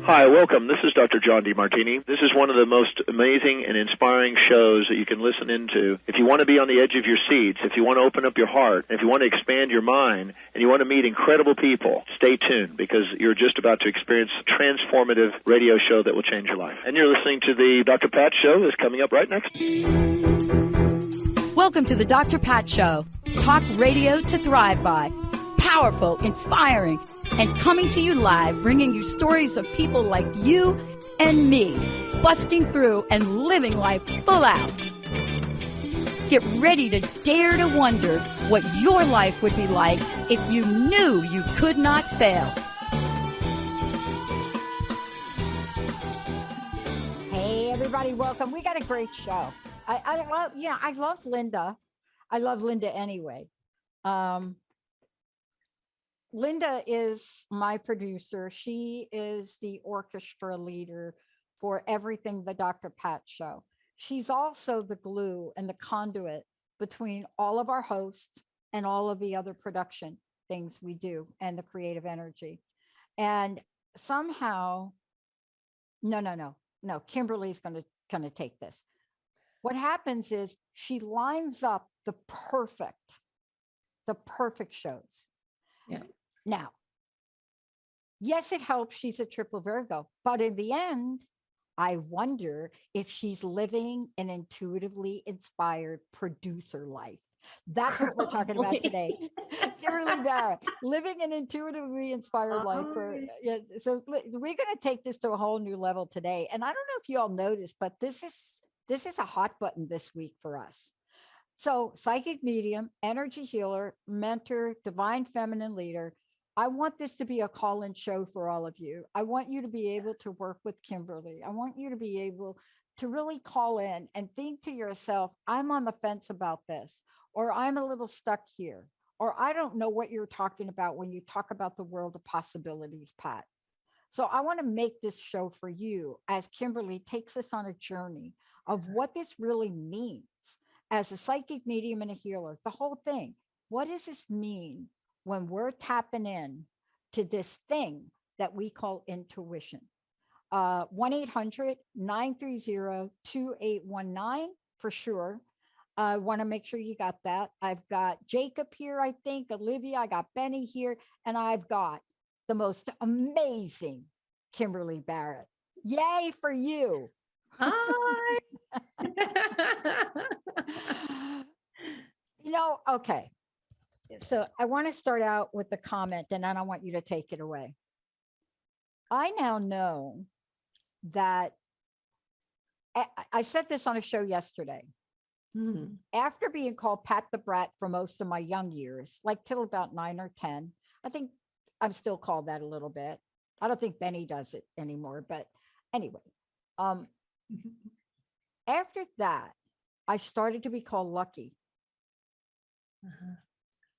Hi, welcome. This is Dr. John DeMartini. This is one of the most amazing and inspiring shows that you can listen into. If you want to be on the edge of your seats, if you want to open up your heart, if you want to expand your mind, and you want to meet incredible people, stay tuned because you're just about to experience a transformative radio show that will change your life. And you're listening to the Dr. Pat Show that's coming up right next. Welcome to the Dr. Pat Show. Talk radio to thrive by. Powerful, inspiring, and coming to you live, bringing you stories of people like you and me, busting through and living life full out. Get ready to dare to wonder what your life would be like if you knew you could not fail. Hey, everybody, welcome. We got a great show. I love Linda. I love Linda anyway. Linda is my producer. She is the orchestra leader for everything the Dr. Pat Show. She's also the glue and the conduit between all of our hosts and all of the other production things we do and the creative energy. And somehow, no, Kimberly's going to take this. What happens is she lines up the perfect shows. Yeah. Now, yes, it helps. She's a triple Virgo, but in the end, I wonder if she's living an intuitively inspired producer life. That's what we're talking about today. Kimberly Barrett, living an intuitively inspired life. So we're going to take this to a whole new level today. And I don't know if you all noticed, but this is a hot button this week for us. So psychic medium, energy healer, mentor, divine feminine leader. I want this to be a call-in show for all of you. I want you to be able to work with Kimberly. I want you to be able to really call in and think to yourself, I'm on the fence about this, or I'm a little stuck here, or I don't know what you're talking about when you talk about the world of possibilities, Pat. So I want to make this show for you as Kimberly takes us on a journey of what this really means as a psychic medium and a healer, the whole thing. What does this mean when we're tapping in to this thing that we call intuition? 1-800-930-2819 for sure. I want to make sure you got that. I've got Jacob here, I think, Olivia, I got Benny here, and I've got the most amazing Kimberly Barrett. Yay for you. Hi. Okay. So I want to start out with the comment, and then I want you to take it away. I now know that I said this on a show yesterday. After being called Pat the Brat for most of my young years, like till about 9 or 10, I think I'm still called that a little bit. I don't think Benny does it anymore, but anyway, after that, I started to be called Lucky.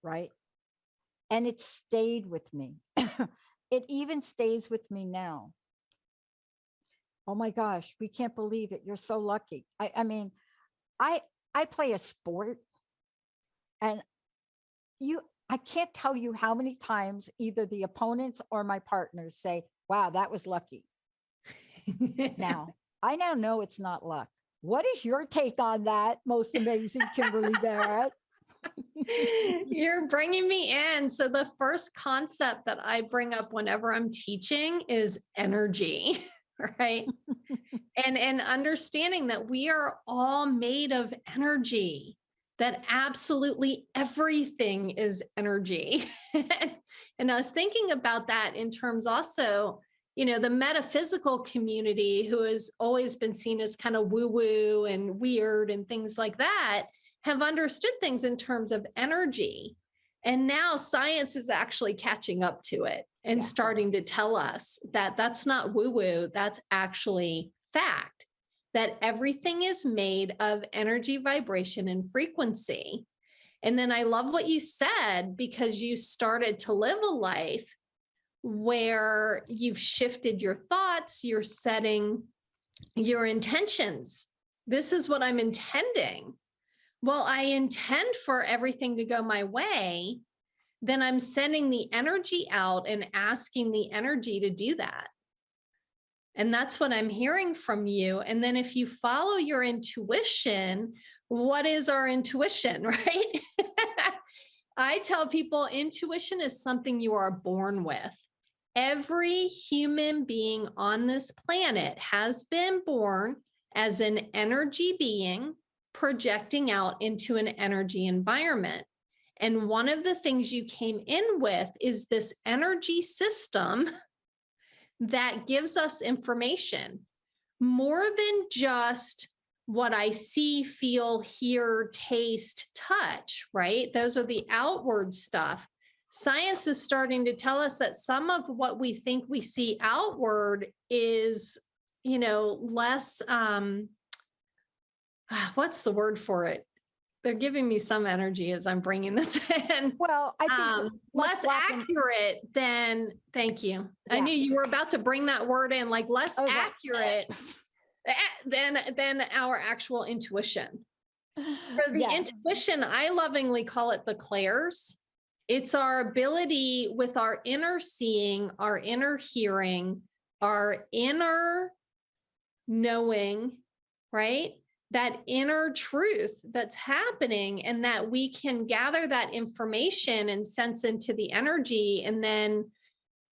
Right? And it stayed with me. It even stays with me now. Oh my gosh, we can't believe it. You're so lucky. I mean, I play a sport, and I can't tell you how many times either the opponents or my partners say, wow, that was lucky. Now, I now know it's not luck. What is your take on that, most amazing Kimberly Barrett? You're bringing me in. So the first concept that I bring up whenever I'm teaching is energy, right? and understanding that we are all made of energy, that absolutely everything is energy. And I was thinking about that in terms also, the metaphysical community, who has always been seen as kind of woo-woo and weird and things like that, have understood things in terms of energy. And now science is actually catching up to it and starting to tell us that that's not woo-woo, that's actually fact, that everything is made of energy, vibration, and frequency. And then I love what you said, because you started to live a life where you've shifted your thoughts, you're setting your intentions. This is what I'm intending. Well, I intend for everything to go my way, then I'm sending the energy out and asking the energy to do that. And that's what I'm hearing from you. And then if you follow your intuition, what is our intuition, right? I tell people intuition is something you are born with. Every human being on this planet has been born as an energy being projecting out into an energy environment. And one of the things you came in with is this energy system that gives us information more than just what I see, feel, hear, taste, touch, right? Those are the outward stuff. Science is starting to tell us that some of what we think we see outward is, less, what's the word for it? They're giving me some energy as I'm bringing this in. Well, I think less accurate than, thank you. Yeah. I knew you were about to bring that word in, like less accurate than our actual intuition. So the intuition, I lovingly call it the clairs. It's our ability with our inner seeing, our inner hearing, our inner knowing, right? That inner truth that's happening, and that we can gather that information and sense into the energy, and then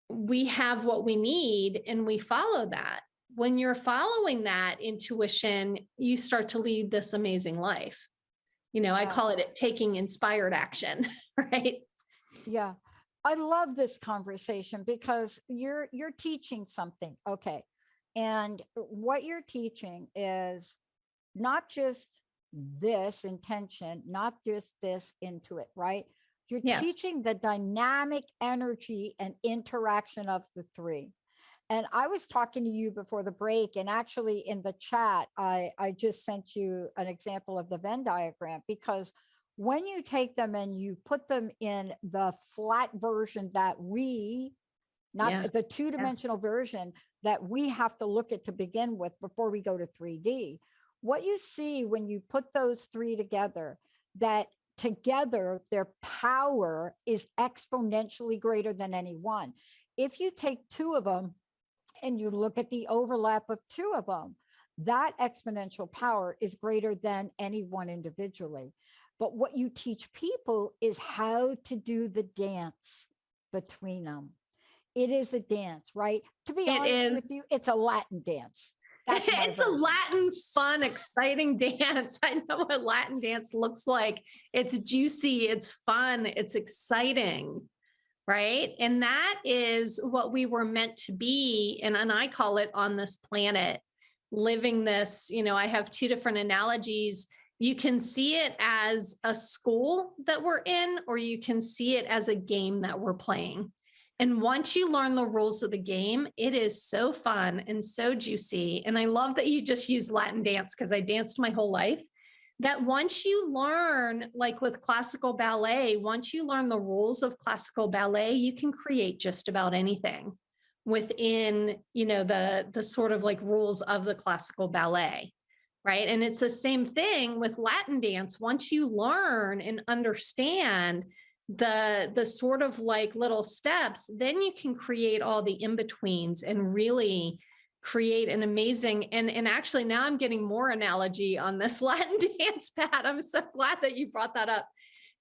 we have what we need and we follow that. When you're following that intuition, you start to lead this amazing life. I call it taking inspired action, right? Yeah. I love this conversation because you're teaching something. Okay. And what you're teaching is not just this intention, not just this intuit, right? You're teaching the dynamic energy and interaction of the three. And I was talking to you before the break, and actually in the chat, I just sent you an example of the Venn diagram, because when you take them and you put them in the flat version that the two-dimensional version that we have to look at to begin with before we go to 3D, what you see when you put those three together, that together their power is exponentially greater than any one. If you take two of them and you look at the overlap of two of them, that exponential power is greater than any one individually. But what you teach people is how to do the dance between them. It is a dance, right? To be honest with you, it's a Latin dance. It's a Latin, fun, exciting dance. I know what Latin dance looks like. It's juicy, it's fun, it's exciting, right? And that is what we were meant to be. And I call it on this planet, living this. I have two different analogies. You can see it as a school that we're in, or you can see it as a game that we're playing. And once you learn the rules of the game, it is so fun and so juicy. And I love that you just use Latin dance, because I danced my whole life. That once you learn, like with classical ballet, once you learn the rules of classical ballet, you can create just about anything within, the sort of like rules of the classical ballet, right? And it's the same thing with Latin dance. Once you learn and understand the sort of like little steps, then you can create all the in-betweens and really create an amazing, and actually now I'm getting more analogy on this Latin dance, Pat. I'm so glad that you brought that up,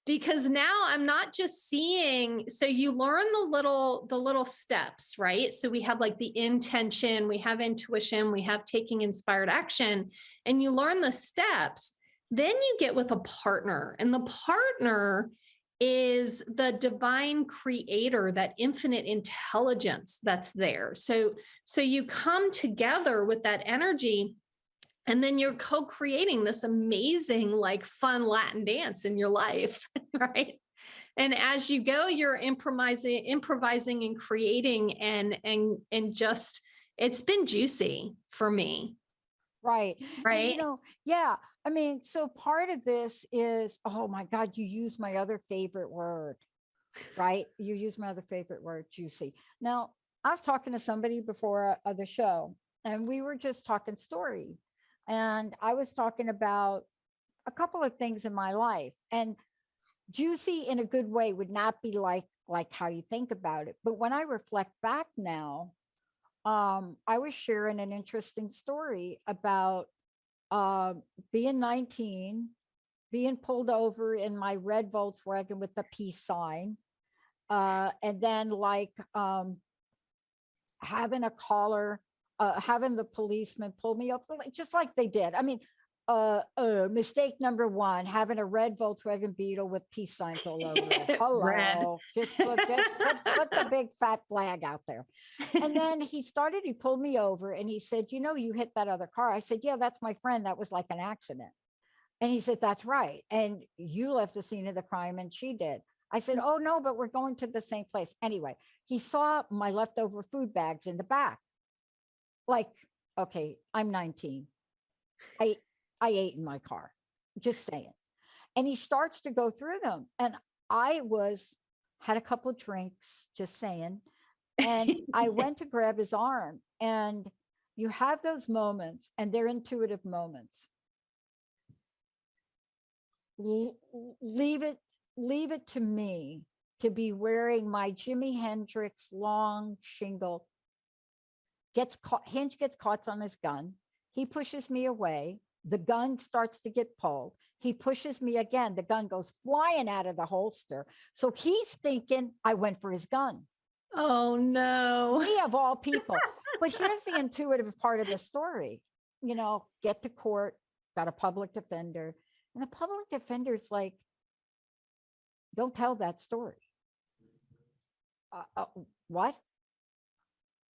because now I'm not just seeing, so you learn the little steps, right? So we have like the intention, we have intuition, we have taking inspired action, and you learn the steps. Then you get with a partner, and the partner is the divine creator, that infinite intelligence that's there. So you come together with that energy, and then you're co-creating this amazing, like fun Latin dance in your life, right? And as you go, you're improvising and creating, and just, it's been juicy for me. Right. Right. And, yeah. I mean, so part of this is, oh my God, you use my other favorite word, right? You use my other favorite word, juicy. Now, I was talking to somebody before the show, and we were just talking story. And I was talking about a couple of things in my life, and juicy in a good way would not be like how you think about it. But when I reflect back now, I was sharing an interesting story about being 19, being pulled over in my red Volkswagen with the peace sign, and then like having a caller, having the policeman pull me up, just like they did. I mean, mistake number one, having a red Volkswagen Beetle with peace signs all over it. Red. Hello, just put the big fat flag out there. And then he pulled me over and he said, you know, you hit that other car. I said, yeah, that's my friend. That was like an accident. And he said, that's right. And you left the scene of the crime and she did. I said, oh no, but we're going to the same place. Anyway, he saw my leftover food bags in the back. Like, okay, I'm 19. I ate in my car, just saying. And he starts to go through them. And I had a couple of drinks, just saying. And I went to grab his arm. And you have those moments, and they're intuitive moments. Leave it to me to be wearing my Jimi Hendrix long shingle. Hinge gets caught on his gun. He pushes me away. The gun starts to get pulled. He pushes me again. The gun goes flying out of the holster. So he's thinking I went for his gun. Oh no. Me of all people. But here's the intuitive part of the story. You know, get to court, got a public defender. And the public defender's like, don't tell that story. What?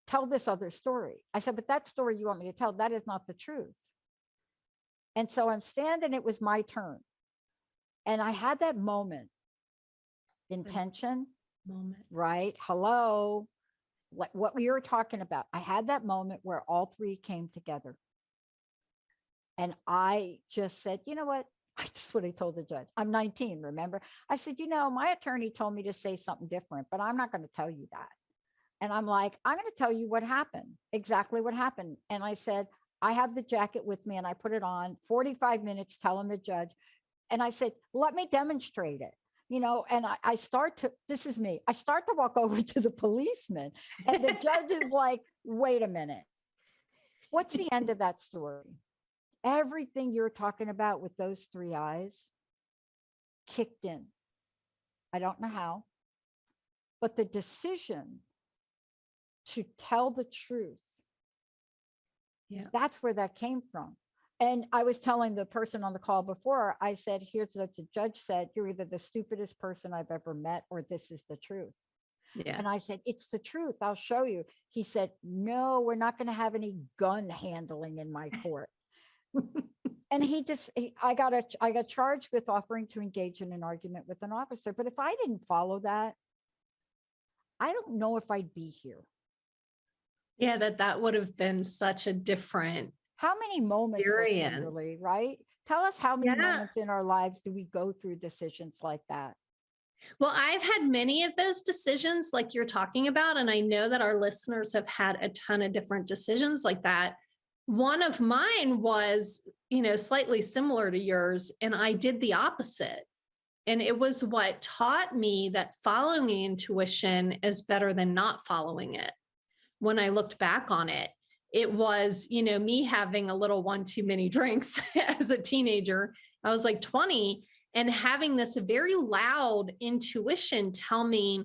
Tell this other story. I said, but that story you want me to tell, that is not the truth. And so I'm standing, it was my turn. And I had that moment, intention, right? Hello, like what we were talking about. I had that moment where all three came together. And I just said, you know what? That's what I told the judge. I'm 19, remember? I said, you know, my attorney told me to say something different, but I'm not going to tell you that. And I'm like, I'm going to tell you what happened, exactly what happened. And I said, I have the jacket with me and I put it on 45 minutes telling the judge. And I said, let me demonstrate it, you know, and I start to walk over to the policeman and the judge is like, wait a minute. What's the end of that story? Everything you're talking about with those three eyes kicked in. I don't know how, but the decision to tell the truth, that's where that came from. And I was telling the person on the call before, I said, here's what the judge said, you're either the stupidest person I've ever met or this is the truth. Yeah. And I said, it's the truth. I'll show you. He said, no, we're not going to have any gun handling in my court. And I got charged with offering to engage in an argument with an officer. But if I didn't follow that, I don't know if I'd be here. Yeah, that would have been such a different how many moments, Kimberly, right? Tell us how many moments in our lives do we go through decisions like that? Well, I've had many of those decisions like you're talking about, and I know that our listeners have had a ton of different decisions like that. One of mine was, you know, slightly similar to yours, and I did the opposite. And it was what taught me that following intuition is better than not following it. When I looked back on it, it was, you know, me having a little one too many drinks as a teenager. I was like 20 and having this very loud intuition tell me,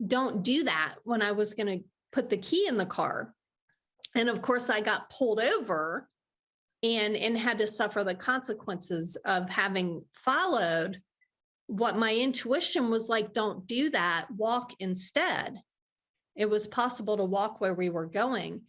don't do that when I was going to put the key in the car. And of course, I got pulled over and had to suffer the consequences of having followed what my intuition was like, don't do that, walk instead. It was possible to walk where we were going.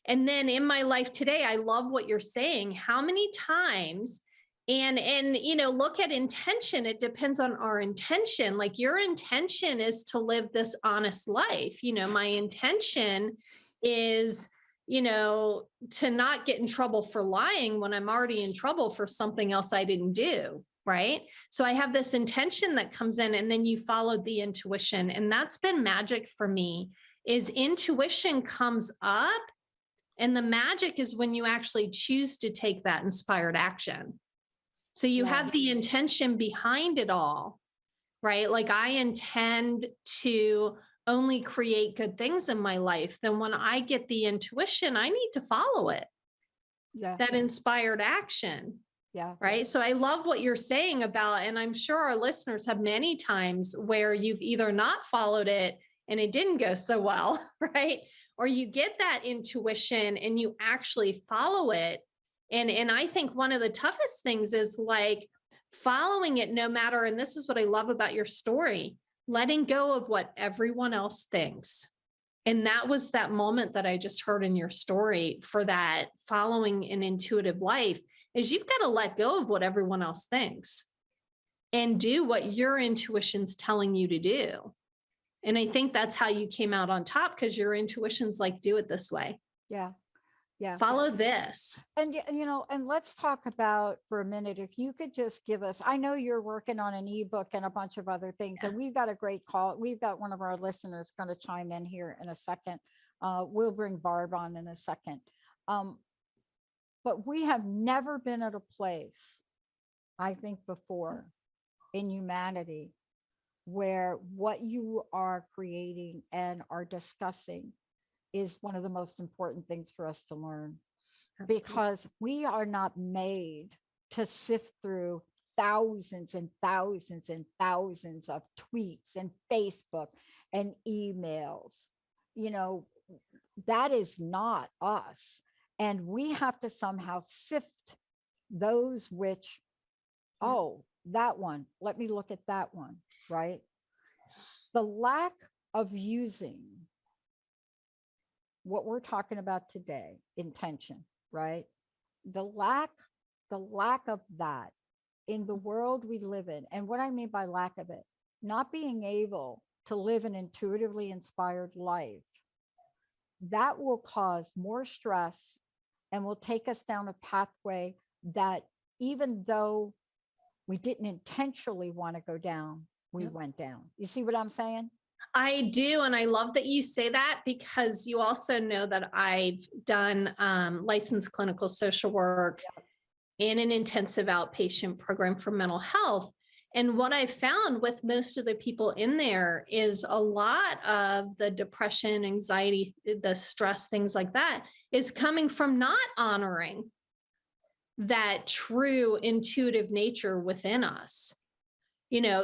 And then in my life today, I love what you're saying. How many times, and you know, look at intention. It depends on our intention. Like your intention is to live this honest life. You know, my intention is, you know, to not get in trouble for lying when I'm already in trouble for something else I didn't do. Right. So I have this intention that comes in and then you followed the intuition. And that's been magic for me is intuition comes up and the magic is when you actually choose to take that inspired action. So you have the intention behind it all, right? Like I intend to only create good things in my life, then when I get the intuition, I need to follow it. Yeah. That inspired action. Yeah. Right. So I love what you're saying about, and I'm sure our listeners have many times where you've either not followed it and it didn't go so well, right? Or you get that intuition and you actually follow it. And I think one of the toughest things is like following it no matter, and this is what I love about your story, letting go of what everyone else thinks. And that was that moment that I just heard in your story for that following an intuitive life is you've got to let go of what everyone else thinks and do what your intuition's telling you to do. And I think that's how you came out on top, because your intuition's like, do it this way. Yeah. Yeah. Follow this. And, and let's talk about for a minute, if you could just give us, I know you're working on an ebook and a bunch of other things, and we've got a great call. We've got one of our listeners going to chime in here in a second. We'll bring Barb on in a second. But we have never been at a place, I think, before in humanity where what you are creating and are discussing is one of the most important things for us to learn. Absolutely. Because we are not made to sift through thousands and thousands and thousands of tweets and Facebook and emails. That is not us. And we have to somehow sift those which, that one, let me look at that one, right? The lack of using what we're talking about today, intention, right? The lack of that in the world we live in. And what I mean by lack of it, not being able to live an intuitively inspired life, that will cause more stress and will take us down a pathway that even though we didn't intentionally want to go down, we went down. You see what I'm saying? I do. And I love that you say that, because you also know that I've done licensed clinical social work in an intensive outpatient program for mental health. And what I found with most of the people in there is a lot of the depression, anxiety, the stress, things like that is coming from not honoring that true intuitive nature within us.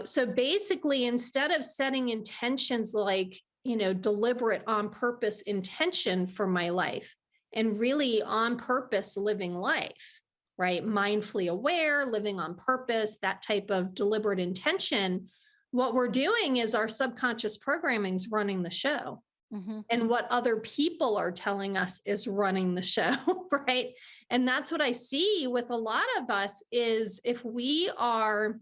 So basically, instead of setting intentions like, deliberate on purpose intention for my life and really on purpose living life, right? Mindfully aware, living on purpose, that type of deliberate intention. What we're doing is our subconscious programming is running the show. Mm-hmm. And what other people are telling us is running the show, right? And that's what I see with a lot of us is if we are,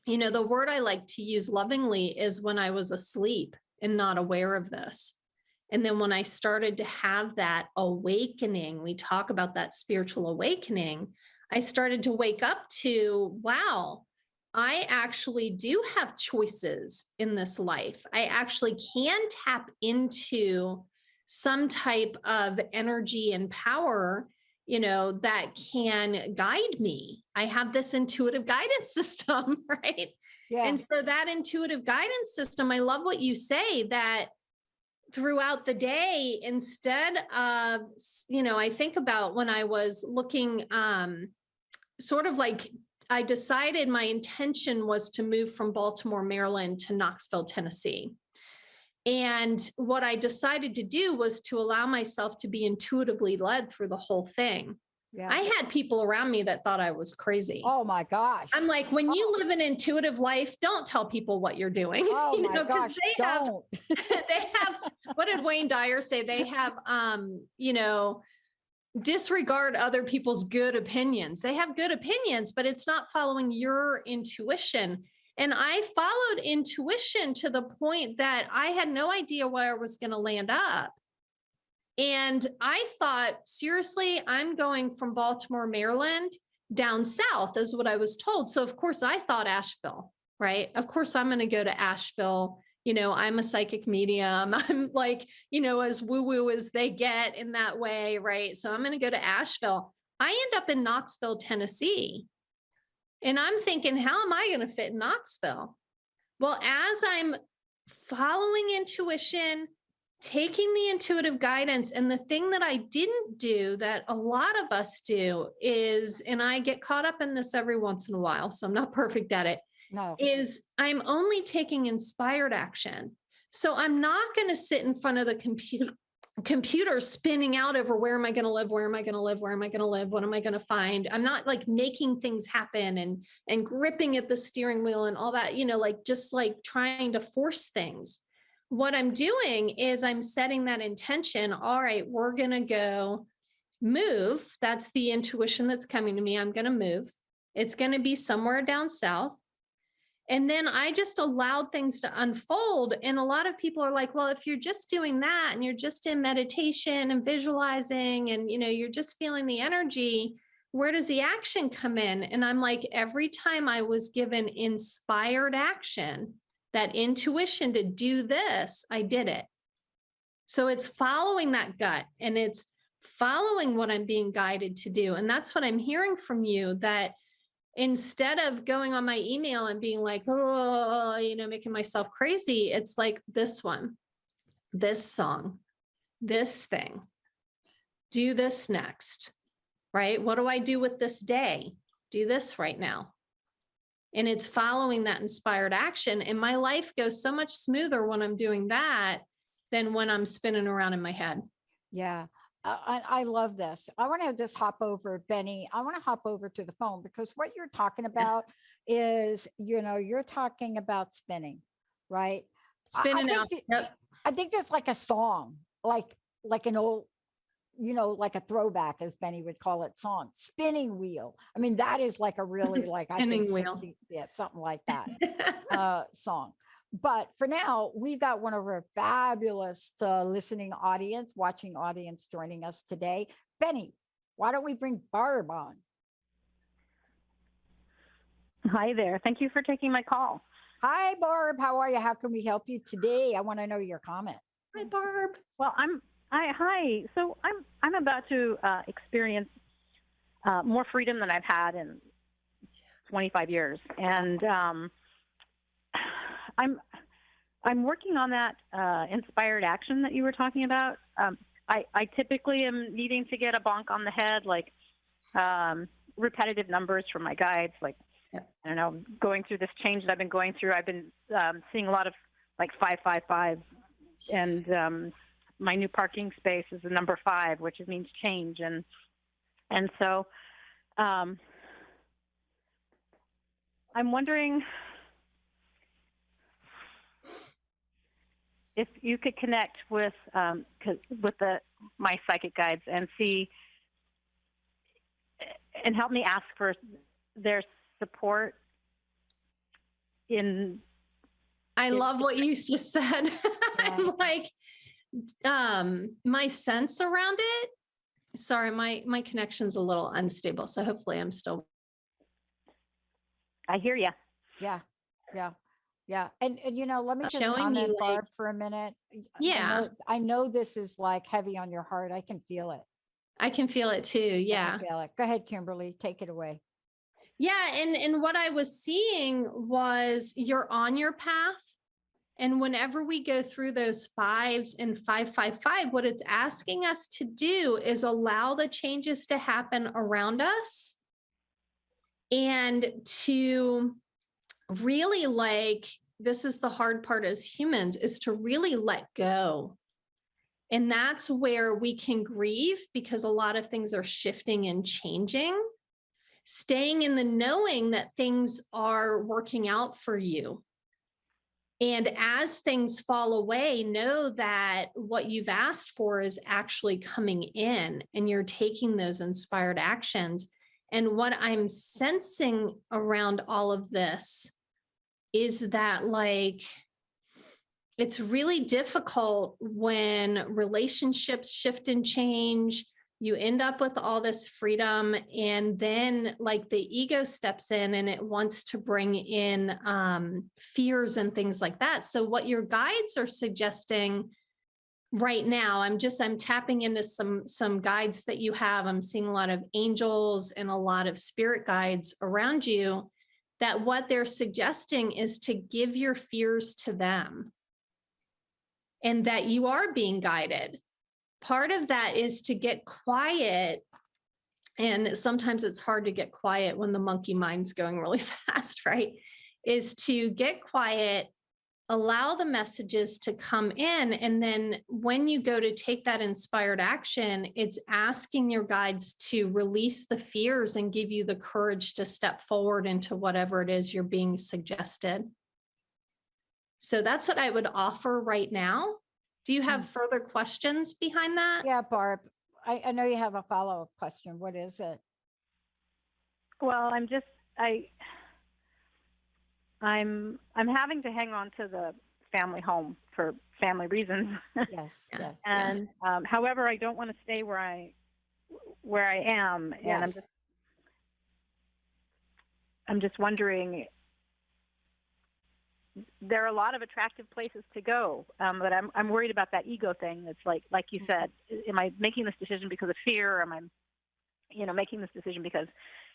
the word I like to use lovingly is when I was asleep and not aware of this. And then when I started to have that awakening, we talk about that spiritual awakening, I started to wake up to, wow, I actually do have choices in this life. I actually can tap into some type of energy and power, that can guide me. I have this intuitive guidance system, right? Yeah. And so that intuitive guidance system, I love what you say that throughout the day, instead of, I think about when I was looking, sort of like I decided my intention was to move from Baltimore, Maryland to Knoxville, Tennessee. And what I decided to do was to allow myself to be intuitively led through the whole thing. Yeah. I had people around me that thought I was crazy. Oh my gosh. I'm like, when you live an intuitive life, don't tell people what you're doing. Oh my gosh, don't. They have, what did Wayne Dyer say? They have, disregard other people's good opinions. They have good opinions, but it's not following your intuition. And I followed intuition to the point that I had no idea where I was going to land up. And I thought, seriously, I'm going from Baltimore, Maryland down south is what I was told. So of course I thought Asheville, right? Of course I'm going to go to Asheville. I'm a psychic medium. I'm like, as woo-woo as they get in that way, right? So I'm going to go to Asheville. I end up in Knoxville, Tennessee. And I'm thinking, how am I going to fit in Knoxville? Well, as I'm following intuition, taking the intuitive guidance. And the thing that I didn't do that a lot of us do is, and I get caught up in this every once in a while, so I'm not perfect at it, No. is I'm only taking inspired action. So I'm not going to sit in front of the computer spinning out over where am I going to live? Where am I going to live? Where am I going to live? What am I going to find? I'm not like making things happen and gripping at the steering wheel and all that, like just like trying to force things. What I'm doing is I'm setting that intention. All right, we're going to go move. That's the intuition that's coming to me. I'm going to move. It's going to be somewhere down south. And then I just allowed things to unfold. And a lot of people are like, well, if you're just doing that and you're just in meditation and visualizing and, you're just feeling the energy, where does the action come in? And I'm like, every time I was given inspired action, that intuition to do this, I did it. So it's following that gut and it's following what I'm being guided to do. And that's what I'm hearing from you, that instead of going on my email and being like, oh, making myself crazy, it's like this one, this song, this thing, do this next, right? What do I do with this day? Do this right now. And it's following that inspired action. And my life goes so much smoother when I'm doing that than when I'm spinning around in my head. Yeah. I love this. I want to just hop over, Benny. I want to hop over to the phone because what you're talking about is, you're talking about spinning, right? Spinning out. Yep. I think that's like a song, like an old, like a throwback, as Benny would call it, song, spinning wheel. I mean, that is like a really like, I think 60, yeah, something like that song. But for now, we've got one of our fabulous listening audience, watching audience joining us today. Benny, why don't we bring Barb on? Hi there. Thank you for taking my call. Hi, Barb. How are you? How can we help you today? I want to know your comment. Hi, Barb. Well, hi. So I'm about to experience more freedom than I've had in 25 years, and I'm working on that inspired action that you were talking about. I typically am needing to get a bonk on the head, like repetitive numbers from my guides, like, I don't know, going through this change that I've been going through. I've been seeing a lot of like 555, and my new parking space is the number 5, which means change. And so I'm wondering if you could connect with my psychic guides and see and help me ask for their support in. I love what you just said. Yeah. I'm like, my sense around it. Sorry, my connection's a little unstable, so hopefully I'm still. I hear you. Yeah. And let me just Showing comment, you, like, Barb, for a minute. Yeah. I know this is like heavy on your heart. I can feel it. I can feel it too. Yeah. I can feel it. Go ahead, Kimberly. Take it away. Yeah. And what I was seeing was you're on your path. And whenever we go through those 5s and 555, what it's asking us to do is allow the changes to happen around us and to really, like, this is the hard part as humans, is to really let go. And that's where we can grieve, because a lot of things are shifting and changing, staying in the knowing that things are working out for you. And as things fall away, know that what you've asked for is actually coming in, and you're taking those inspired actions. And what I'm sensing around all of this is that, like, it's really difficult when relationships shift and change. You end up with all this freedom, and then, like, the ego steps in and it wants to bring in fears and things like that. So what your guides are suggesting right now, I'm tapping into some guides that you have. I'm seeing a lot of angels and a lot of spirit guides around you, that what they're suggesting is to give your fears to them. and that you are being guided. Part of that is to get quiet. And sometimes it's hard to get quiet when the monkey mind's going really fast, right? Is to get quiet, allow the messages to come in. And then when you go to take that inspired action, it's asking your guides to release the fears and give you the courage to step forward into whatever it is you're being suggested. So that's what I would offer right now. Do you have further questions behind that? Yeah, Barb, I know you have a follow-up question. What is it? Well, I'm having to hang on to the family home for family reasons. Yes, yes. And however, I don't want to stay where I am, and Yes. I'm just wondering. There are a lot of attractive places to go, but I'm worried about that ego thing. It's like you said, am I making this decision because of fear, or am I, making this decision because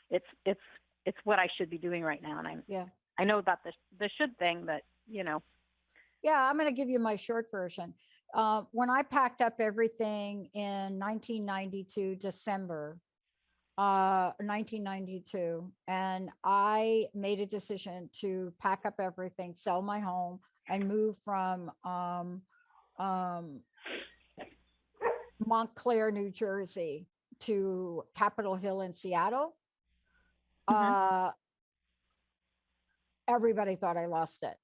it's what I should be doing right now? And I know about the should thing, but Yeah, I'm going to give you my short version. When I packed up everything in 1992, December 1992, and I made a decision to pack up everything, sell my home, and move from Montclair, New Jersey to Capitol Hill in Seattle. Everybody thought I lost it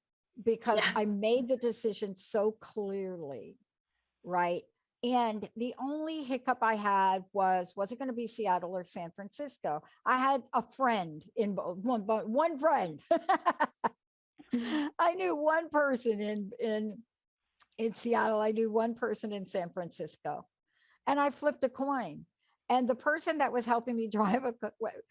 because I made the decision so clearly, right? And the only hiccup I had was it going to be Seattle or San Francisco? I had a friend in both, one friend. I knew one person in Seattle. I knew one person in San Francisco, and I flipped a coin. And the person that was helping me drive,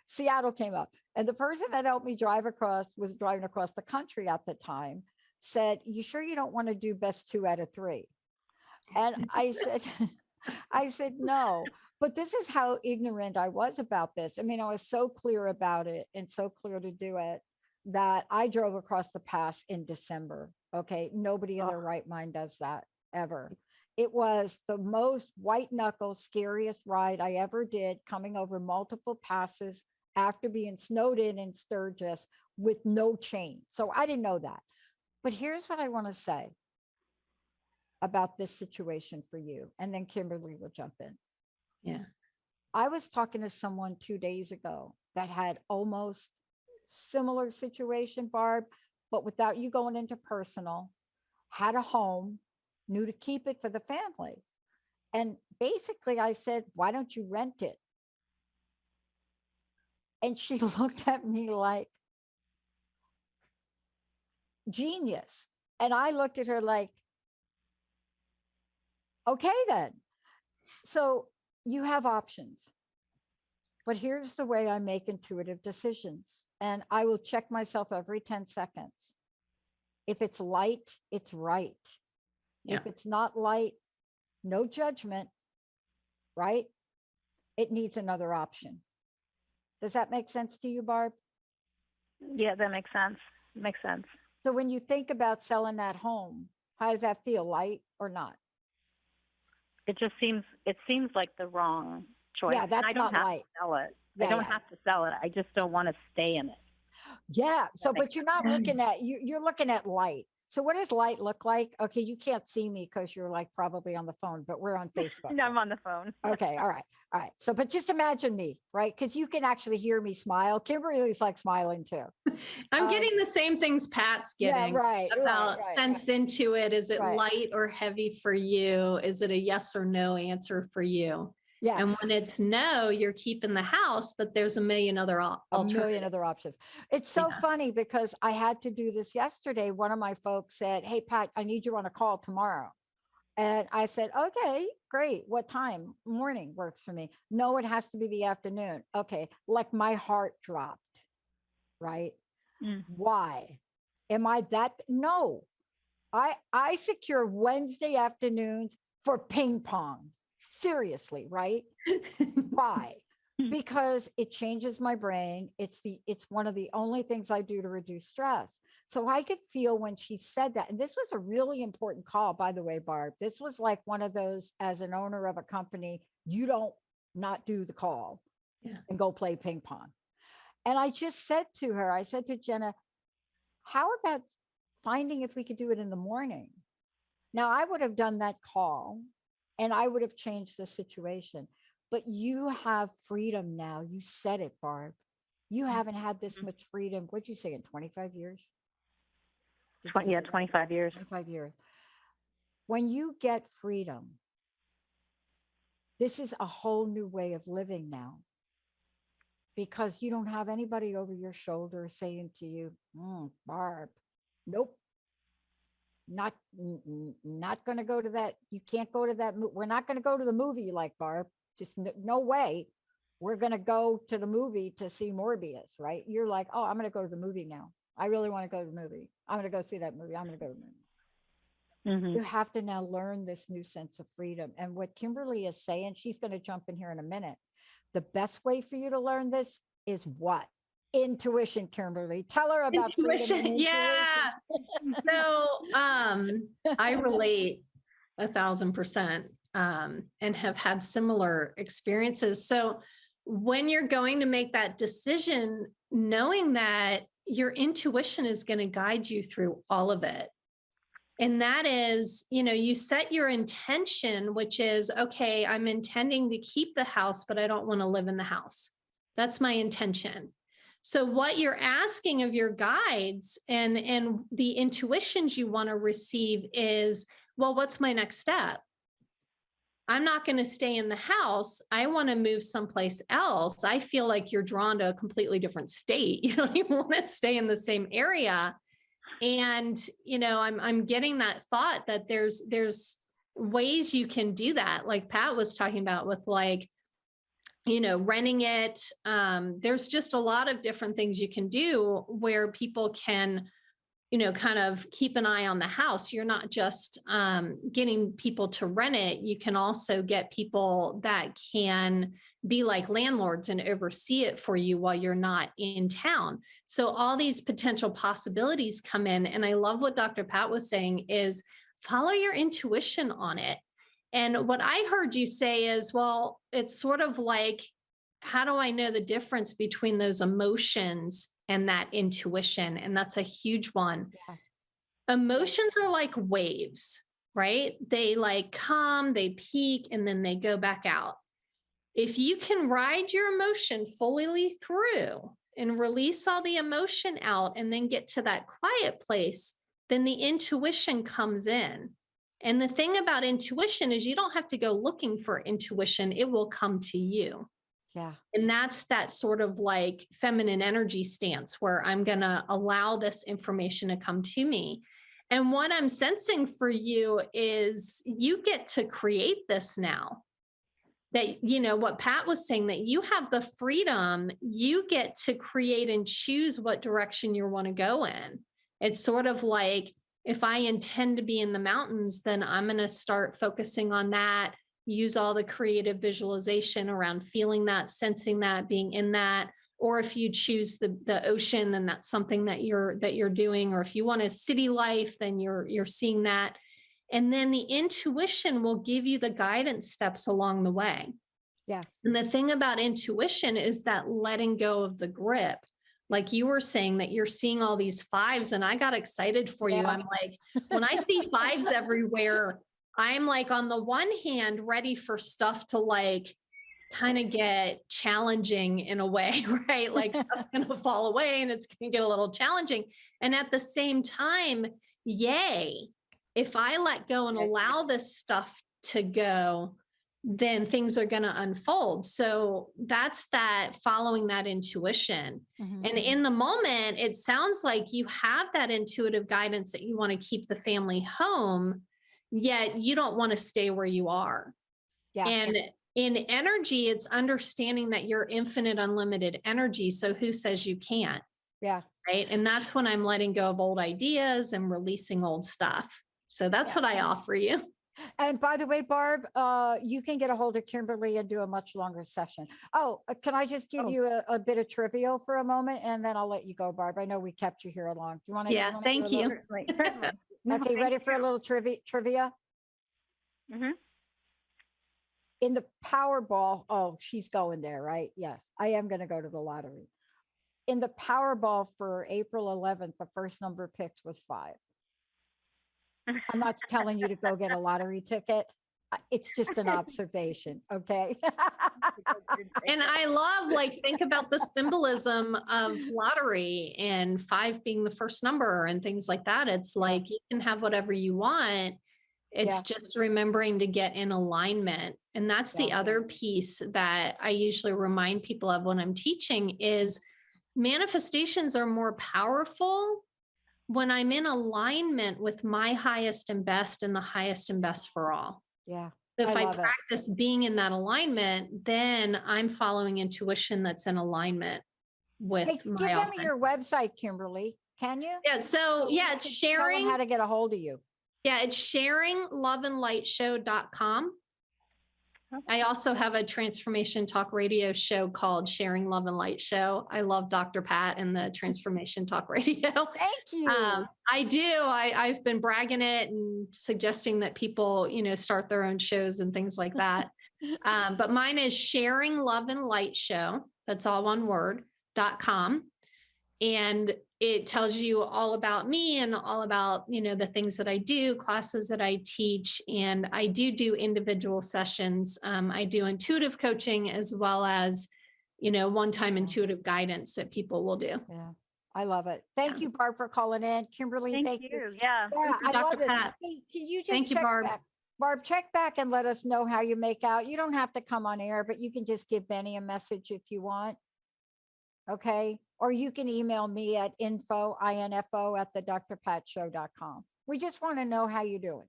Seattle came up, and the person that helped me drive across was driving across the country at the time, said, "You sure you don't want to do best 2 out of 3?" And I said, no, but this is how ignorant I was about this. I mean, I was so clear about it and so clear to do it that I drove across the pass in December. Okay. Nobody in their right mind does that ever. It was the most white knuckle, scariest ride I ever did, coming over multiple passes after being snowed in Sturgis with no chain. So I didn't know that. But here's what I want to say about this situation for you, and then Kimberly will jump in. Yeah. I was talking to someone 2 days ago that had almost similar situation, Barb, but without you going into personal, had a home, knew to keep it for the family. And basically I said, why don't you rent it? And she looked at me like, genius. And I looked at her like, okay, then. So you have options. But here's the way I make intuitive decisions. And I will check myself every 10 seconds. If it's light, it's right. Yeah. If it's not light, no judgment, right? It needs another option. Does that make sense to you, Barb? Yeah, that makes sense. Makes sense. So when you think about selling that home, how does that feel, light or not? It seems like the wrong choice. Yeah, that's not light. Sell it. Yeah, I don't have to sell it. I just don't want to stay in it. Yeah. So, but you're not looking at, you're looking at light. So what does light look like? Okay, you can't see me because you're like probably on the phone, but we're on Facebook. No, I'm on the phone. Okay, all right. All right. So, but just imagine me, right? Because you can actually hear me smile. Kimberly's like smiling too. I'm getting the same things Pat's getting. Yeah, right. About sense into it. Is it Right. light or heavy for you? Is it a yes or no answer for you? Yeah. And when it's no, you're keeping the house, but there's a million other options. It's so funny because I had to do this yesterday. One of my folks said, "Hey, Pat, I need you on a call tomorrow." And I said, "Okay, great. What time?" "Morning works for me." "No, it has to be the afternoon." Okay. Like my heart dropped, right? Why? Am I that? No, I secure Wednesday afternoons for ping pong. Seriously, right? Why? because it changes my brain. It's one of the only things I do to reduce stress. So I could feel when she said that. And this was a really important call, by the way, Barb. This was like one of those, as an owner of a company, you don't not do the call and go play ping pong. And I just said to her, I said to Jenna, how about finding if we could do it in the morning? Now, I would have done that call and I would have changed the situation. But you have freedom now. You said it, Barb. You haven't had this much freedom. What'd you say, in 25 years? 25 years. 25 years. When you get freedom, this is a whole new way of living now, because you don't have anybody over your shoulder saying to you, Barb, nope, not going to go to that. You can't go to that. We're not going to go to the movie you like, Barb. Just no way. We're going to go to the movie to see Morbius, right? You're like, oh, I'm going to go to the movie now. I really want to go to the movie. I'm going to go see that movie. I'm going to go to the movie. You have to now learn this new sense of freedom. And what Kimberly is saying, she's going to jump in here in a minute. The best way for you to learn this is what? Intuition, Kimberly. Tell her about intuition. Yeah. So I relate 1,000%. And have had similar experiences. So when you're going to make that decision, knowing that your intuition is going to guide you through all of it. And that is, you set your intention, which is, okay, I'm intending to keep the house, but I don't want to live in the house. That's my intention. So what you're asking of your guides and the intuitions you want to receive is, well, what's my next step? I'm not going to stay in the house. I want to move someplace else. I feel like you're drawn to a completely different state. You don't even want to stay in the same area. And, I'm getting that thought that there's ways you can do that. Like Pat was talking about with renting it. There's just a lot of different things you can do where people can, kind of keep an eye on the house. You're not just getting people to rent it. You can also get people that can be like landlords and oversee it for you while you're not in town. So all these potential possibilities come in. And I love what Dr. Pat was saying is follow your intuition on it. And what I heard you say is, well, it's sort of like, how do I know the difference between those emotions and that intuition? And that's a huge one. Yeah. Emotions are like waves, right? They come, they peak, and then they go back out. If you can ride your emotion fully through and release all the emotion out and then get to that quiet place, then the intuition comes in. And the thing about intuition is you don't have to go looking for intuition. It will come to you. Yeah. And that's that sort of like feminine energy stance where I'm going to allow this information to come to me. And what I'm sensing for you is you get to create this now. That, what Pat was saying, that you have the freedom, you get to create and choose what direction you want to go in. It's sort of like, if I intend to be in the mountains, then I'm going to start focusing on that. Use all the creative visualization around feeling that, sensing that, being in that. Or if you choose the ocean, then that's something that you're doing. Or if you want a city life, then you're seeing that. And then the intuition will give you the guidance steps along the way. Yeah. And the thing about intuition is that letting go of the grip. Like you were saying that you're seeing all these fives, and I got excited for you. I'm like, when I see fives everywhere, I'm like, on the one hand, ready for stuff to kind of get challenging in a way, right? Like stuff's going to fall away and it's going to get a little challenging. And at the same time, yay, if I let go and allow this stuff to go, then things are going to unfold. So that's that, following that intuition. Mm-hmm. And in the moment, it sounds like you have that intuitive guidance that you want to keep the family home, yet you don't want to stay where you are. Yeah. And in energy, it's understanding that you're infinite, unlimited energy. So who says you can't? Yeah. Right. And that's when I'm letting go of old ideas and releasing old stuff. So that's what I offer you. And by the way, Barb, you can get a hold of Kimberly and do a much longer session. Oh, can I just give you a bit of trivia for a moment, and then I'll let you go, Barb. I know we kept you here long. Do you want to? Yeah, thank you. Certainly. No, Okay, ready for a little trivia? Mm-hmm. In the Powerball, oh, she's going there, right? Yes, I am going to go to the lottery. In the Powerball for April 11th, the first number picked was 5. I'm not telling you to go get a lottery ticket. It's just an observation, okay? And I love, like, think about the symbolism of lottery and 5 being the first number and things like that. It's like you can have whatever you want. It's just remembering to get in alignment. And that's the other piece that I usually remind people of when I'm teaching is manifestations are more powerful when I'm in alignment with my highest and best and the highest and best for all. Yeah. So if I practice being in that alignment, then I'm following intuition that's in alignment with my give them your website, Kimberly. Can you? Yeah. So yeah, it's sharing. How to get a hold of you. Yeah, it's sharingloveandlightshow.com. I also have a transformation talk radio show called Sharing Love and Light Show. I love Dr. Pat and the transformation talk radio. Thank you. I do. I've been bragging it and suggesting that people, start their own shows and things like that. But mine is Sharing Love and Light Show. That's all one word, .com. And it tells you all about me and all about, the things that I do, classes that I teach, and I do individual sessions. I do intuitive coaching as well as, one-time intuitive guidance that people will do. Yeah, I love it. Thank you, Barb, for calling in. Kimberly, thank you. Yeah, I love it. Pat. Hey, can you just Thank you, check Barb. back? Barb, check back and let us know how you make out. You don't have to come on air, but you can just give Benny a message if you want. Okay. Or you can email me at info at thedrpatshow.com. We just want to know how you're doing.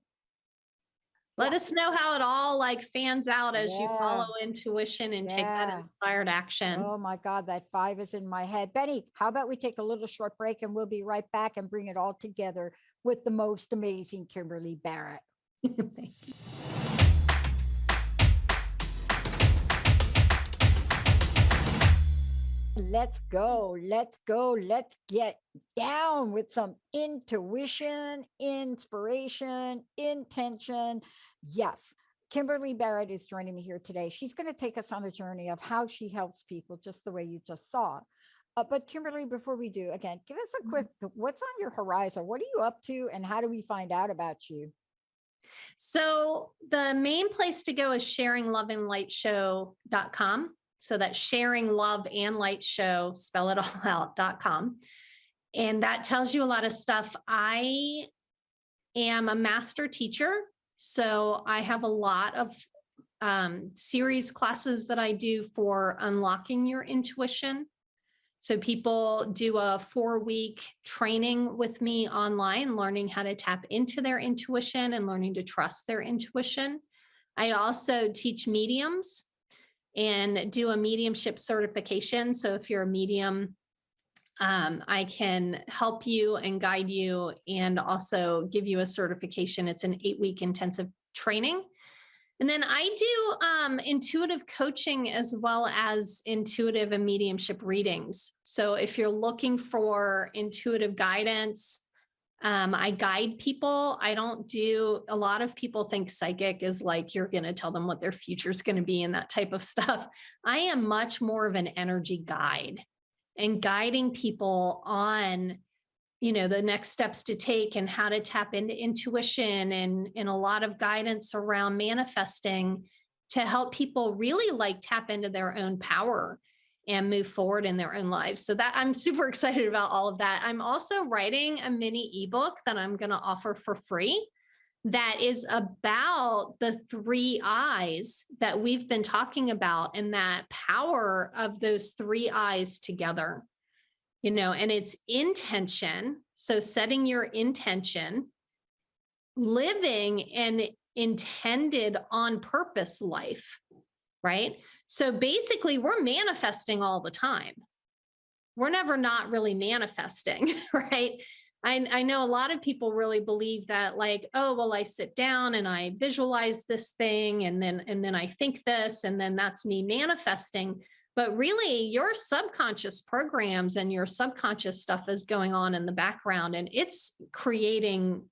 Let us know how it all fans out as you follow intuition and take that inspired action. Oh my God, that 5 is in my head. Benny, how about we take a little short break and we'll be right back and bring it all together with the most amazing Kimberly Barrett. Thank you. Let's go. Let's get down with some intuition, inspiration, intention. Yes, Kimberly Barrett is joining me here today. She's going to take us on a journey of how she helps people, just the way you just saw. But Kimberly, before we do, again, give us a quick, what's on your horizon? What are you up to and how do we find out about you? So the main place to go is sharingloveandlightshow.com. So that's Sharing Love and Light Show, spell it all out.com. And that tells you a lot of stuff. I am a master teacher. So I have a lot of series classes that I do for unlocking your intuition. So people do a 4-week training with me online, learning how to tap into their intuition and learning to trust their intuition. I also teach mediums and do a mediumship certification. So if you're a medium, I can help you and guide you and also give you a certification. It's an 8-week intensive training. And then I do intuitive coaching as well as intuitive and mediumship readings. So if you're looking for intuitive guidance, I guide people. I don't do, a lot of people think psychic is like, you're going to tell them what their future is going to be and that type of stuff. I am much more of an energy guide and guiding people on, the next steps to take and how to tap into intuition and a lot of guidance around manifesting to help people really tap into their own power and move forward in their own lives. So that I'm super excited about all of that. I'm also writing a mini ebook that I'm going to offer for free that is about the 3 eyes that we've been talking about and that power of those 3 eyes together, and it's intention. So setting your intention, living an intended on purpose life, right? So basically we're manifesting all the time. We're never not really manifesting, right? I know a lot of people really believe that, like, oh, well, I sit down and I visualize this thing and then I think this, and then that's me manifesting. But really, your subconscious programs and your subconscious stuff is going on in the background, and it's creating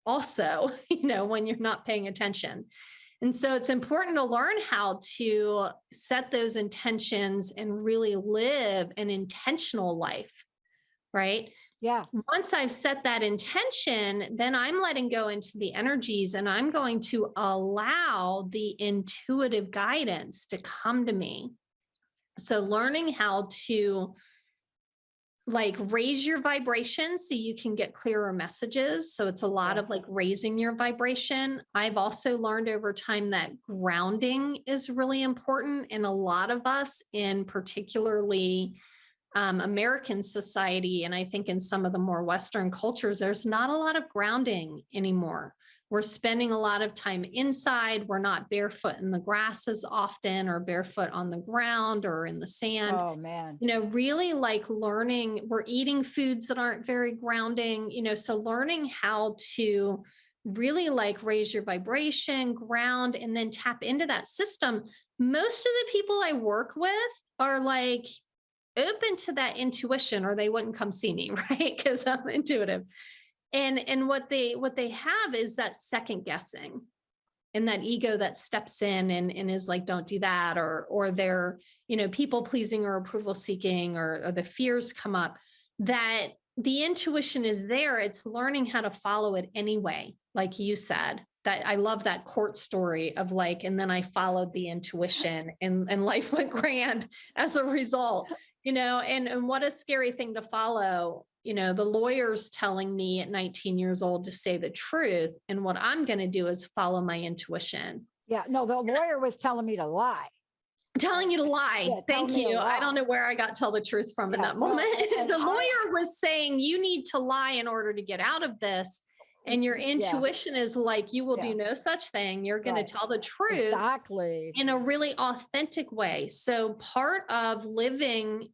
also, when you're not paying attention. And so it's important to learn how to set those intentions and really live an intentional life, right? Yeah. Once I've set that intention, then I'm letting go into the energies, and I'm going to allow the intuitive guidance to come to me. So learning how to like raise your vibration so you can get clearer messages. So it's a lot of like raising your vibration. I've also learned over time that grounding is really important. And a lot of us in particularly American society, and I think in some of the more Western cultures, there's not a lot of grounding anymore. We're spending a lot of time inside. We're not barefoot in the grass as often, or barefoot on the ground or in the sand. Oh, man. Really like learning, we're eating foods that aren't very grounding, so learning how to really like raise your vibration, ground, and then tap into that system. Most of the people I work with are like open to that intuition, or they wouldn't come see me, right? Because I'm intuitive. And what they have is that second guessing and that ego that steps in and is like, don't do that, or they're, people pleasing or approval seeking, or the fears come up. That the intuition is there. It's learning how to follow it anyway. Like you said, that I love that court story of like, and then I followed the intuition and life went grand as a result, and what a scary thing to follow. The lawyer's telling me at 19 years old to say the truth. And what I'm going to do is follow my intuition. Yeah. No, the lawyer was telling me to lie. Telling you to lie. Yeah, Thank you. I don't know where I got tell the truth from in that moment. The lawyer was saying you need to lie in order to get out of this. And your intuition is like, you will do no such thing. You're going to tell the truth. Exactly. In a really authentic way. So part of living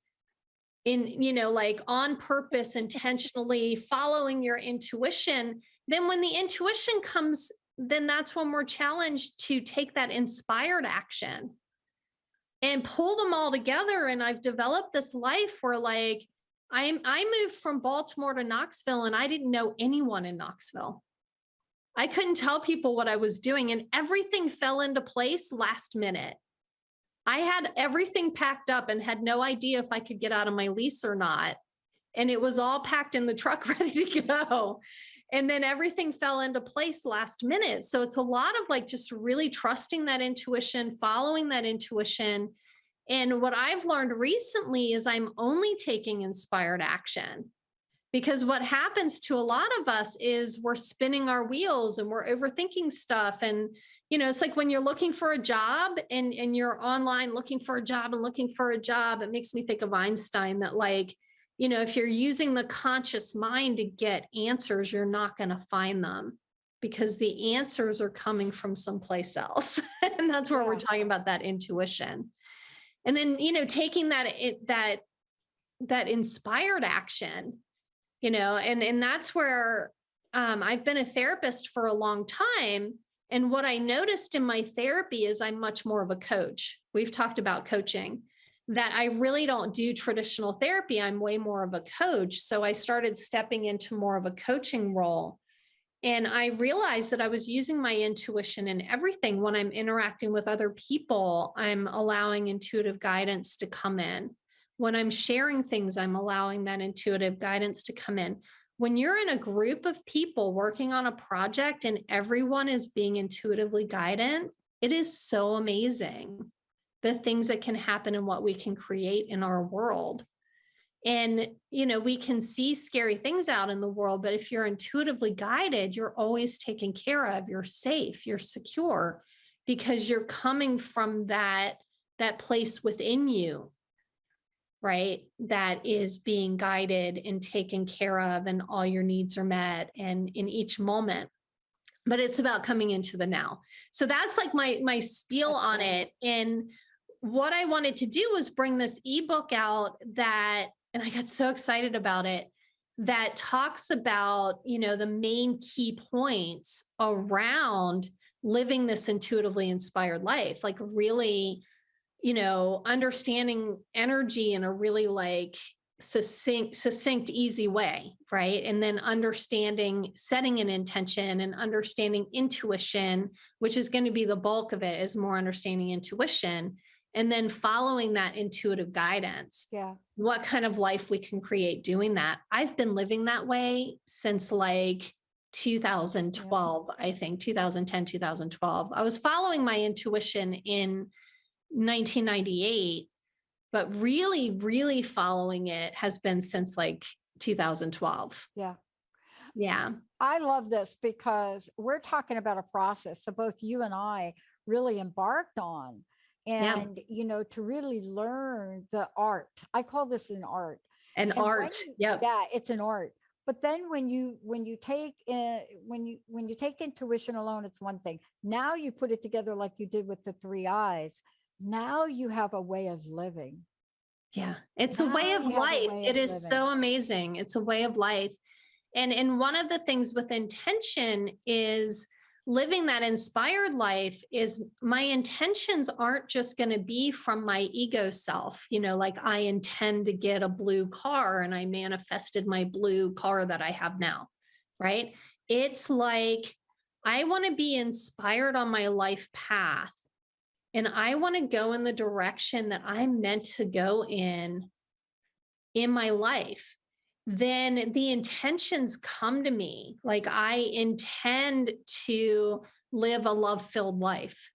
in, like on purpose, intentionally following your intuition, then when the intuition comes, then that's when we're challenged to take that inspired action and pull them all together. And I've developed this life where like, I moved from Baltimore to Knoxville, and I didn't know anyone in Knoxville. I couldn't tell people what I was doing, and everything fell into place last minute. I had everything packed up and had no idea if I could get out of my lease or not. And it was all packed in the truck, ready to go. And then everything fell into place last minute. So it's a lot of like just really trusting that intuition, following that intuition. And what I've learned recently is I'm only taking inspired action, because what happens to a lot of us is we're spinning our wheels and we're overthinking stuff. And it's like when you're looking for a job and you're online looking for a job and looking for a job, it makes me think of Einstein that like, if you're using the conscious mind to get answers, you're not going to find them, because the answers are coming from someplace else. And that's where we're talking about that intuition. And then, taking that inspired action, and that's where I've been a therapist for a long time. And what I noticed in my therapy is I'm much more of a coach. We've talked about coaching, that I really don't do traditional therapy. I'm way more of a coach. So I started stepping into more of a coaching role. And I realized that I was using my intuition in everything. When I'm interacting with other people, I'm allowing intuitive guidance to come in. When I'm sharing things, I'm allowing that intuitive guidance to come in. When you're in a group of people working on a project and everyone is being intuitively guided, it is so amazing, the things that can happen and what we can create in our world. And, we can see scary things out in the world, but if you're intuitively guided, you're always taken care of. You're safe, you're secure, because you're coming from that place within you, right? That is being guided and taken care of, and all your needs are met, and in each moment. But it's about coming into the now. So that's like my spiel on it. And what I wanted to do was bring this ebook out and I got so excited about it, that talks about, the main key points around living this intuitively inspired life, like really, understanding energy in a really like succinct, easy way, right? And then understanding, setting an intention and understanding intuition, which is going to be the bulk of it, is more understanding intuition. And then following that intuitive guidance. Yeah. What kind of life we can create doing that. I've been living that way since like 2012, I think 2010, 2012. I was following my intuition in 1998, but really, really following it has been since like 2012. Yeah. Yeah. I love this because we're talking about a process that both you and I really embarked on. And, to really learn the art. I call this an art. An art. Yeah, it's an art. But then when you take intuition alone, it's one thing. Now you put it together like you did with the 3 eyes. Now you have a way of living. Yeah, it's a way of life. It is so amazing. It's a way of life. And one of the things with intention is living that inspired life is my intentions aren't just going to be from my ego self, like I intend to get a blue car and I manifested my blue car that I have now, right? It's like, I want to be inspired on my life path and I want to go in the direction that I'm meant to go in my life. Then the intentions come to me. Like I intend to live a love-filled life.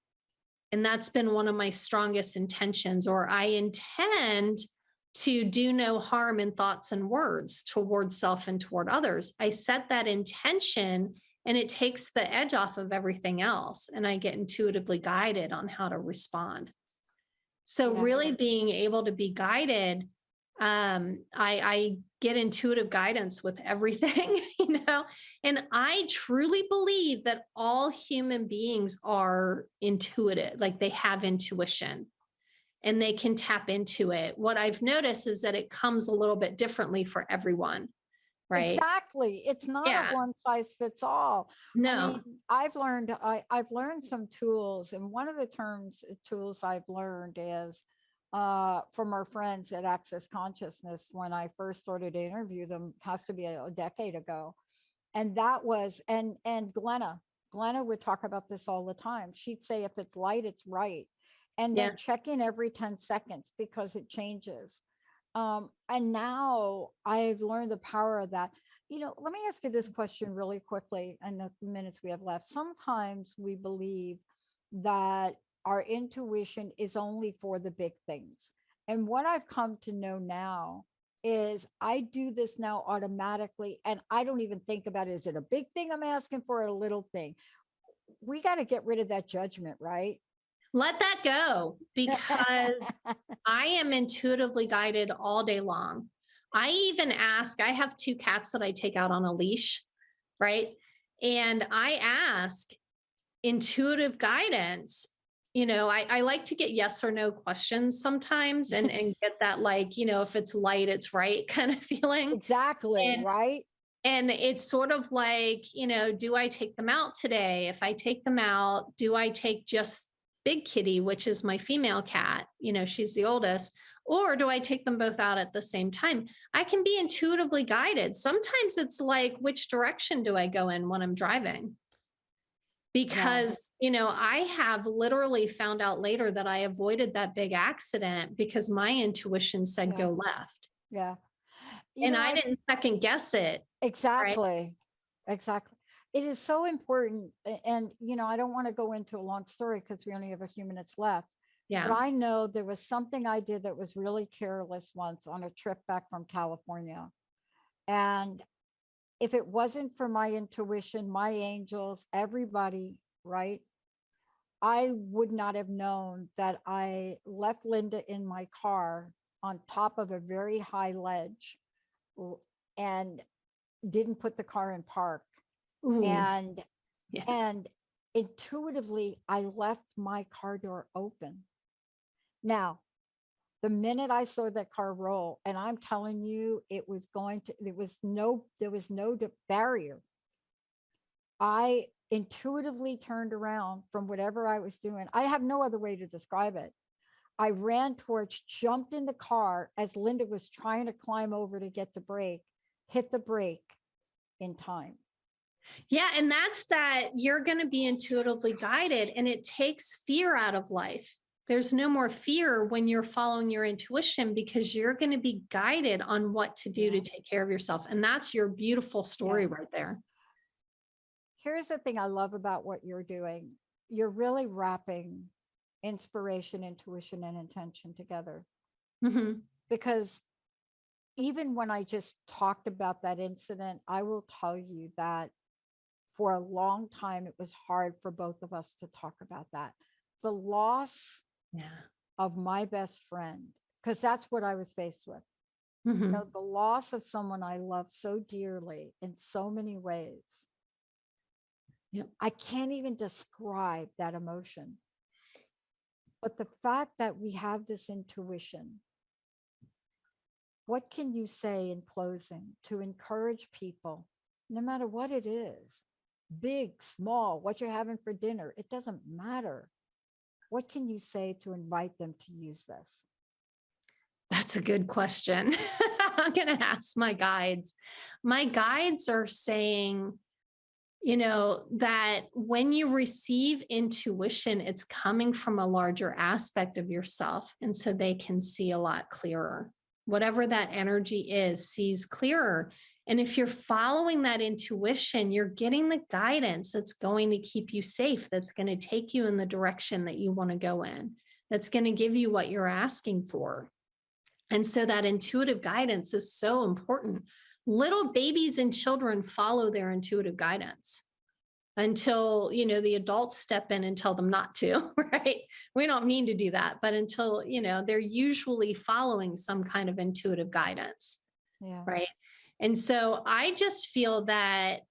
And that's been one of my strongest intentions, or I intend to do no harm in thoughts and words towards self and toward others. I set that intention and it takes the edge off of everything else. And I get intuitively guided on how to respond. So really being able to be guided, I get intuitive guidance with everything, and I truly believe that all human beings are intuitive, like they have intuition and they can tap into it. What I've noticed is that it comes a little bit differently for everyone, right? Exactly. It's not a one size fits all. No. I've learned some tools, and one of the tools I've learned is from our friends at Access Consciousness. When I first started to interview them, has to be a decade ago. And that was, and Glenna would talk about this all the time. She'd say, if it's light, it's right. And then check in every 10 seconds because it changes. And now I've learned the power of that. Let me ask you this question really quickly in the minutes we have left. Sometimes we believe that our intuition is only for the big things. And what I've come to know now is I do this now automatically, and I don't even think about it. Is it a big thing I'm asking for, or a little thing? We got to get rid of that judgment, right? Let that go, because I am intuitively guided all day long. I even ask, I have 2 cats that I take out on a leash, right? And I ask intuitive guidance. I like to get yes or no questions sometimes and get that, like, if it's light, it's right kind of feeling. Exactly. Right. And it's sort of like, do I take them out today? If I take them out, do I take just Big Kitty, which is my female cat, she's the oldest, or do I take them both out at the same time? I can be intuitively guided. Sometimes it's like, which direction do I go in when I'm driving? Because, I have literally found out later that I avoided that big accident because my intuition said go left. Yeah. And I didn't second guess it. Exactly. Right? Exactly. It is so important. And, I don't want to go into a long story because we only have a few minutes left. Yeah. But I know there was something I did that was really careless once on a trip back from California. And if it wasn't for my intuition, my angels, everybody, right, I would not have known that I left Linda in my car on top of a very high ledge and didn't put the car in park. Ooh. And intuitively, I left my car door open. Now, The minute I saw that car roll, and I'm telling you, it was going to, there was no barrier. I intuitively turned around from whatever I was doing. I have no other way to describe it. I ran towards, jumped in the car as Linda was trying to climb over to get the brake, hit the brake in time. Yeah. And that's that you're going to be intuitively guided, and it takes fear out of life. There's no more fear when you're following your intuition, because you're going to be guided on what to do to take care of yourself. And that's your beautiful story right there. Here's the thing I love about what you're doing. You're really wrapping inspiration, intuition, and intention together. Mm-hmm. Because even when I just talked about that incident, I will tell you that for a long time, it was hard for both of us to talk about that. The loss of my best friend, because that's what I was faced with. Mm-hmm. You know, the loss of someone I love so dearly in so many ways. Yep. I can't even describe that emotion. But the fact that we have this intuition, what can you say in closing to encourage people, no matter what it is, big, small, what you're having for dinner, it doesn't matter. What can you say to invite them to use this? That's a good question. I'm going to ask my guides. My guides are saying, you know, that when you receive intuition, it's coming from a larger aspect of yourself. And so they can see a lot clearer. Whatever that energy is, sees clearer. And if you're following that intuition, you're getting the guidance that's going to keep you safe, that's going to take you in the direction that you want to go in, that's going to give you what you're asking for. And so that intuitive guidance is so important. Little babies and children follow their intuitive guidance until, you know, the adults step in and tell them not to, right? We don't mean to do that, but until, you know, they're usually following some kind of intuitive guidance, right? And so I just feel that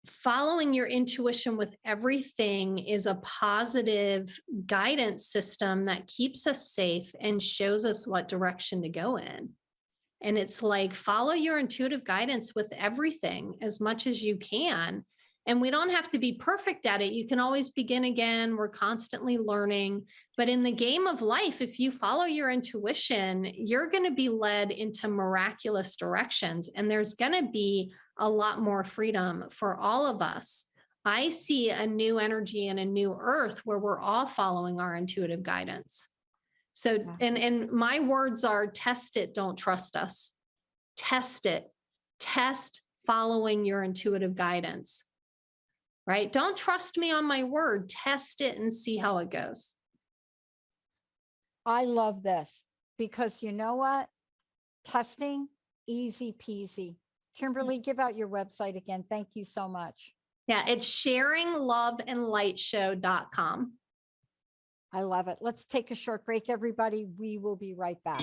following your intuition with everything is a positive guidance system that keeps us safe and shows us what direction to go in. And it's like, follow your intuitive guidance with everything as much as you can. And we don't have to be perfect at it. You can always begin again. We're constantly learning. But in the game of life, if you follow your intuition, you're going to be led into miraculous directions. And there's going to be a lot more freedom for all of us. I see a new energy and a new earth where we're all following our intuitive guidance. So, and my words are: test it, don't trust us. Test it. Test following your intuitive guidance, right? Don't trust me on my word. Test it and see how it goes. I love this because you know what? Testing, easy peasy. Kimberly, give out your website again. Thank you so much. Yeah, it's sharingloveandlightshow.com. I love it. Let's take a short break, everybody. We will be right back.